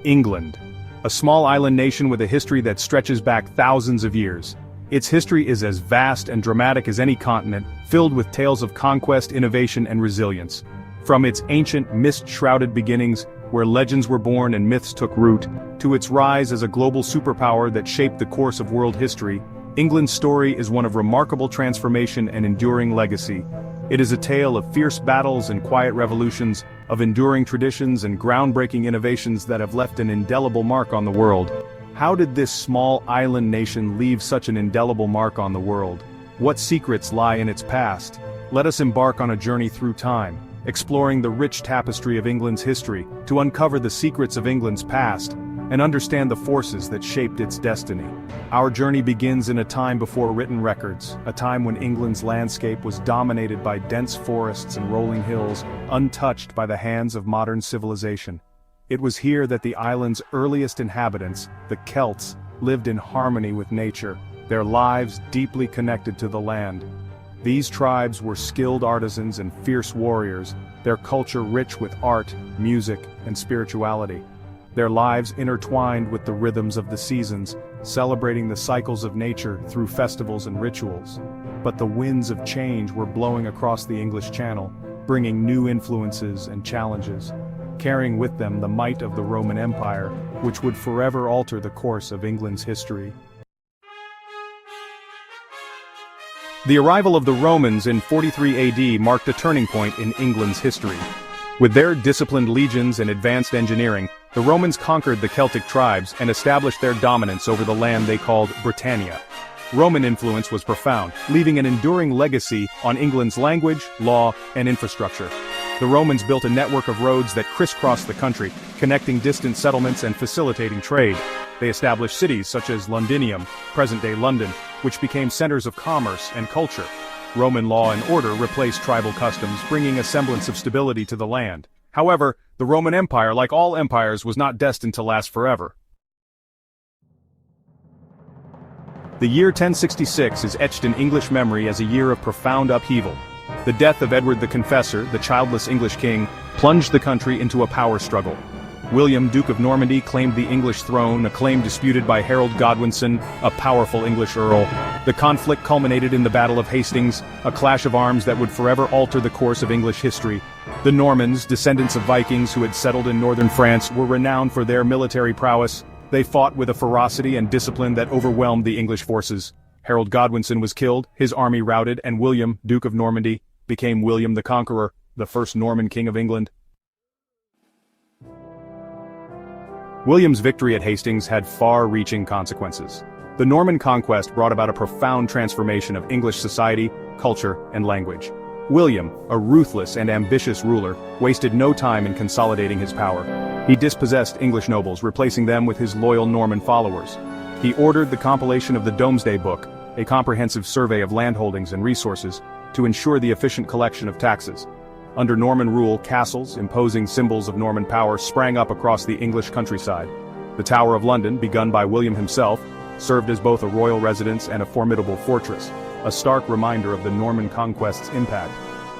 England, a small island nation with a history that stretches back thousands of years. Its history is as vast and dramatic as any continent, filled with tales of conquest, innovation, and resilience. From its ancient, mist-shrouded beginnings, where legends were born and myths took root, to its rise as a global superpower that shaped the course of world history, England's story is one of remarkable transformation and enduring legacy. It is a tale of fierce battles and quiet revolutions, of enduring traditions and groundbreaking innovations that have left an indelible mark on the world. How did this small island nation leave such an indelible mark on the world? What secrets lie in its past? Let us embark on a journey through time, exploring the rich tapestry of England's history, to uncover the secrets of England's past, and understand the forces that shaped its destiny. Our journey begins in a time before written records, a time when England's landscape was dominated by dense forests and rolling hills, untouched by the hands of modern civilization. It was here that the island's earliest inhabitants, the Celts, lived in harmony with nature, their lives deeply connected to the land. These tribes were skilled artisans and fierce warriors, their culture rich with art, music, and spirituality. Their lives intertwined with the rhythms of the seasons, celebrating the cycles of nature through festivals and rituals. But the winds of change were blowing across the English Channel, bringing new influences and challenges, carrying with them the might of the Roman Empire, which would forever alter the course of England's history. The arrival of the Romans in 43 AD marked a turning point in England's history. With their disciplined legions and advanced engineering, the Romans conquered the Celtic tribes and established their dominance over the land they called Britannia. Roman influence was profound, leaving an enduring legacy on England's language, law, and infrastructure. The Romans built a network of roads that crisscrossed the country, connecting distant settlements and facilitating trade. They established cities such as Londinium, present-day London, which became centers of commerce and culture. Roman law and order replaced tribal customs, bringing a semblance of stability to the land. However, the Roman Empire, like all empires, was not destined to last forever. The year 1066 is etched in English memory as a year of profound upheaval. The death of Edward the Confessor, the childless English king, plunged the country into a power struggle. William, Duke of Normandy, claimed the English throne, a claim disputed by Harold Godwinson, a powerful English earl. The conflict culminated in the Battle of Hastings, a clash of arms that would forever alter the course of English history. The Normans, descendants of Vikings who had settled in northern France, were renowned for their military prowess. They fought with a ferocity and discipline that overwhelmed the English forces. Harold Godwinson was killed, his army routed, and William, Duke of Normandy, became William the Conqueror, the first Norman king of England. William's victory at Hastings had far-reaching consequences. The Norman conquest brought about a profound transformation of English society, culture, and language. William, a ruthless and ambitious ruler, wasted no time in consolidating his power. He dispossessed English nobles, replacing them with his loyal Norman followers. He ordered the compilation of the Domesday Book, a comprehensive survey of landholdings and resources, to ensure the efficient collection of taxes. Under Norman rule, castles, imposing symbols of Norman power, sprang up across the English countryside. The Tower of London, begun by William himself, served as both a royal residence and a formidable fortress, a stark reminder of the Norman conquest's impact.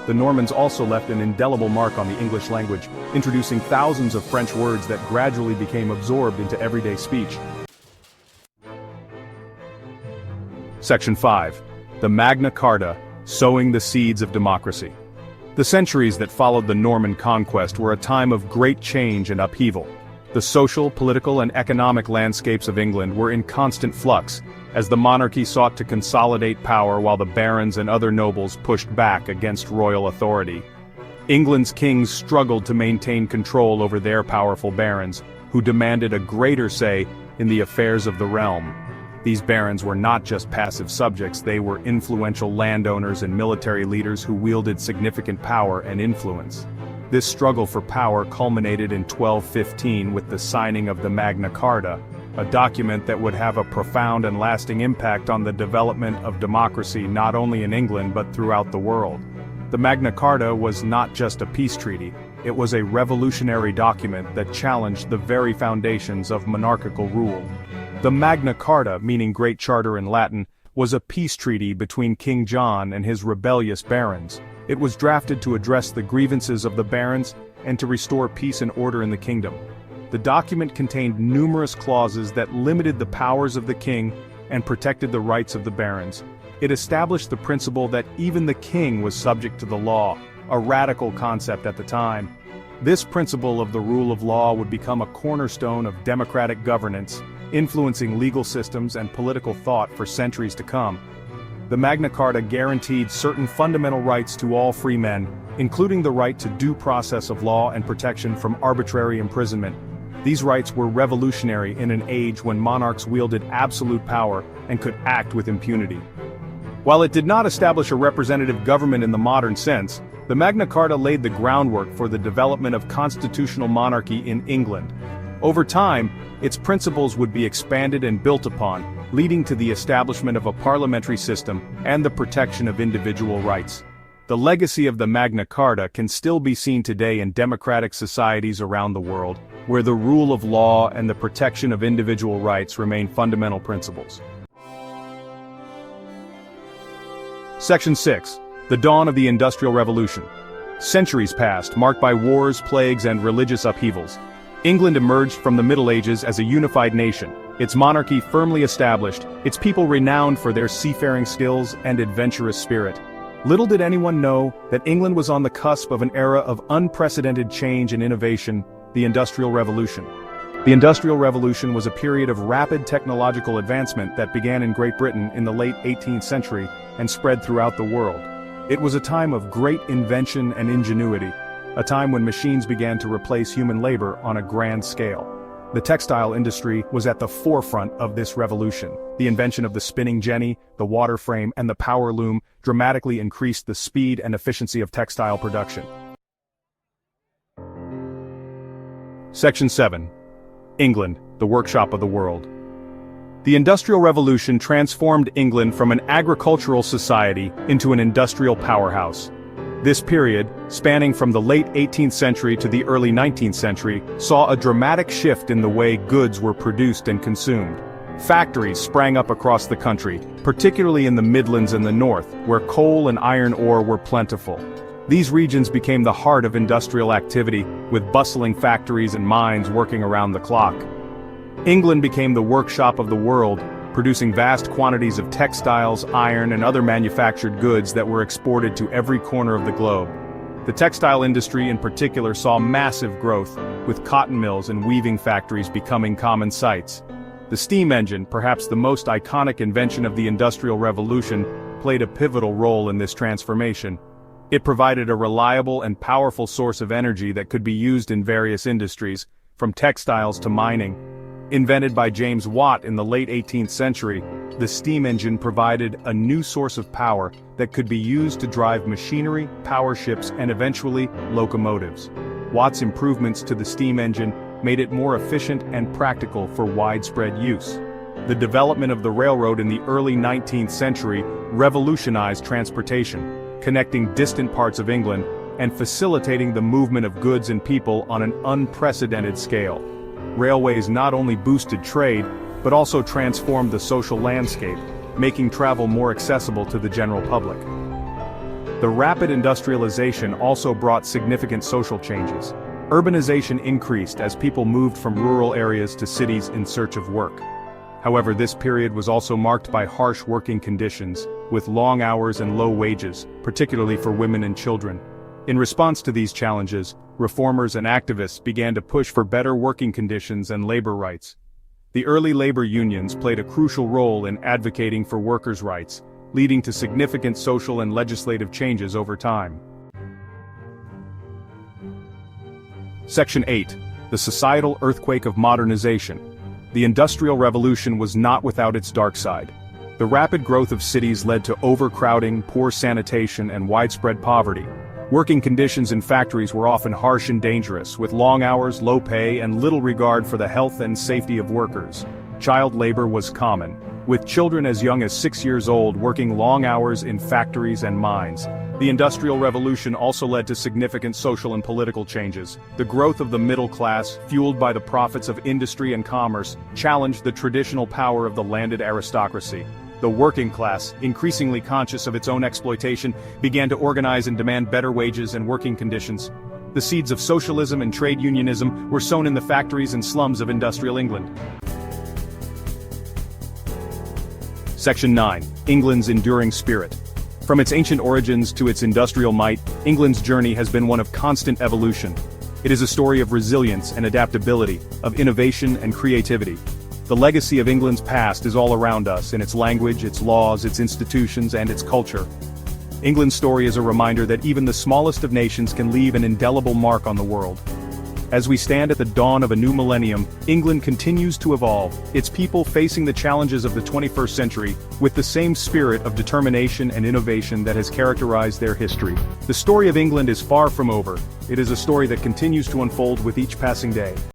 The Normans also left an indelible mark on the English language, introducing thousands of French words that gradually became absorbed into everyday speech. Section 5. The Magna Carta, Sowing the Seeds of Democracy. The centuries that followed the Norman conquest were a time of great change and upheaval. The social, political, and economic landscapes of England were in constant flux, as the monarchy sought to consolidate power while the barons and other nobles pushed back against royal authority. England's kings struggled to maintain control over their powerful barons, who demanded a greater say in the affairs of the realm. These barons were not just passive subjects, they were influential landowners and military leaders who wielded significant power and influence. This struggle for power culminated in 1215 with the signing of the Magna Carta, a document that would have a profound and lasting impact on the development of democracy not only in England but throughout the world. The Magna Carta was not just a peace treaty, it was a revolutionary document that challenged the very foundations of monarchical rule. The Magna Carta, meaning Great Charter in Latin, was a peace treaty between King John and his rebellious barons. It was drafted to address the grievances of the barons and to restore peace and order in the kingdom. The document contained numerous clauses that limited the powers of the king and protected the rights of the barons. It established the principle that even the king was subject to the law, a radical concept at the time. This principle of the rule of law would become a cornerstone of democratic governance, influencing legal systems and political thought for centuries to come. The Magna Carta guaranteed certain fundamental rights to all free men, including the right to due process of law and protection from arbitrary imprisonment. These rights were revolutionary in an age when monarchs wielded absolute power and could act with impunity. While it did not establish a representative government in the modern sense, the Magna Carta laid the groundwork for the development of constitutional monarchy in England. Over time, its principles would be expanded and built upon, leading to the establishment of a parliamentary system and the protection of individual rights. The legacy of the Magna Carta can still be seen today in democratic societies around the world, where the rule of law and the protection of individual rights remain fundamental principles. Section 6. The dawn of the Industrial Revolution. Centuries passed, marked by wars, plagues, and religious upheavals. England emerged from the Middle Ages as a unified nation, its monarchy firmly established, its people renowned for their seafaring skills and adventurous spirit. Little did anyone know that England was on the cusp of an era of unprecedented change and innovation, the Industrial Revolution. The Industrial Revolution was a period of rapid technological advancement that began in Great Britain in the late 18th century and spread throughout the world. It was a time of great invention and ingenuity, a time when machines began to replace human labor on a grand scale. The textile industry was at the forefront of this revolution. The invention of the spinning jenny, the water frame, and the power loom dramatically increased the speed and efficiency of textile production. Section 7. England, the workshop of the world. The Industrial Revolution transformed England from an agricultural society into an industrial powerhouse. This period, spanning from the late 18th century to the early 19th century, saw a dramatic shift in the way goods were produced and consumed. Factories sprang up across the country, particularly in the Midlands and the North, where coal and iron ore were plentiful. These regions became the heart of industrial activity, with bustling factories and mines working around the clock. England became the workshop of the world, producing vast quantities of textiles, iron, and other manufactured goods that were exported to every corner of the globe. The textile industry in particular saw massive growth, with cotton mills and weaving factories becoming common sights. The steam engine, perhaps the most iconic invention of the Industrial Revolution, played a pivotal role in this transformation. It provided a reliable and powerful source of energy that could be used in various industries, from textiles to mining. Invented by James Watt in the late 18th century, the steam engine provided a new source of power that could be used to drive machinery, power ships, and eventually, locomotives. Watt's improvements to the steam engine made it more efficient and practical for widespread use. The development of the railroad in the early 19th century revolutionized transportation, connecting distant parts of England and facilitating the movement of goods and people on an unprecedented scale. Railways not only boosted trade, but also transformed the social landscape, making travel more accessible to the general public. The rapid industrialization also brought significant social changes. Urbanization increased as people moved from rural areas to cities in search of work. However, this period was also marked by harsh working conditions, with long hours and low wages, particularly for women and children. In response to these challenges, reformers and activists began to push for better working conditions and labor rights. The early labor unions played a crucial role in advocating for workers' rights, leading to significant social and legislative changes over time. Section 8. The societal earthquake of modernization. The Industrial Revolution was not without its dark side. The rapid growth of cities led to overcrowding, poor sanitation, and widespread poverty. Working conditions in factories were often harsh and dangerous, with long hours, low pay, and little regard for the health and safety of workers. Child labor was common, with children as young as 6 years old working long hours in factories and mines. The Industrial Revolution also led to significant social and political changes. The growth of the middle class, fueled by the profits of industry and commerce, challenged the traditional power of the landed aristocracy. The working class, increasingly conscious of its own exploitation, began to organize and demand better wages and working conditions. The seeds of socialism and trade unionism were sown in the factories and slums of industrial England. Section 9. England's enduring spirit. From its ancient origins to its industrial might, England's journey has been one of constant evolution. It is a story of resilience and adaptability, of innovation and creativity. The legacy of England's past is all around us in its language, its laws, its institutions, and its culture. England's story is a reminder that even the smallest of nations can leave an indelible mark on the world. As we stand at the dawn of a new millennium, England continues to evolve, its people facing the challenges of the 21st century with the same spirit of determination and innovation that has characterized their history. The story of England is far from over. It is a story that continues to unfold with each passing day.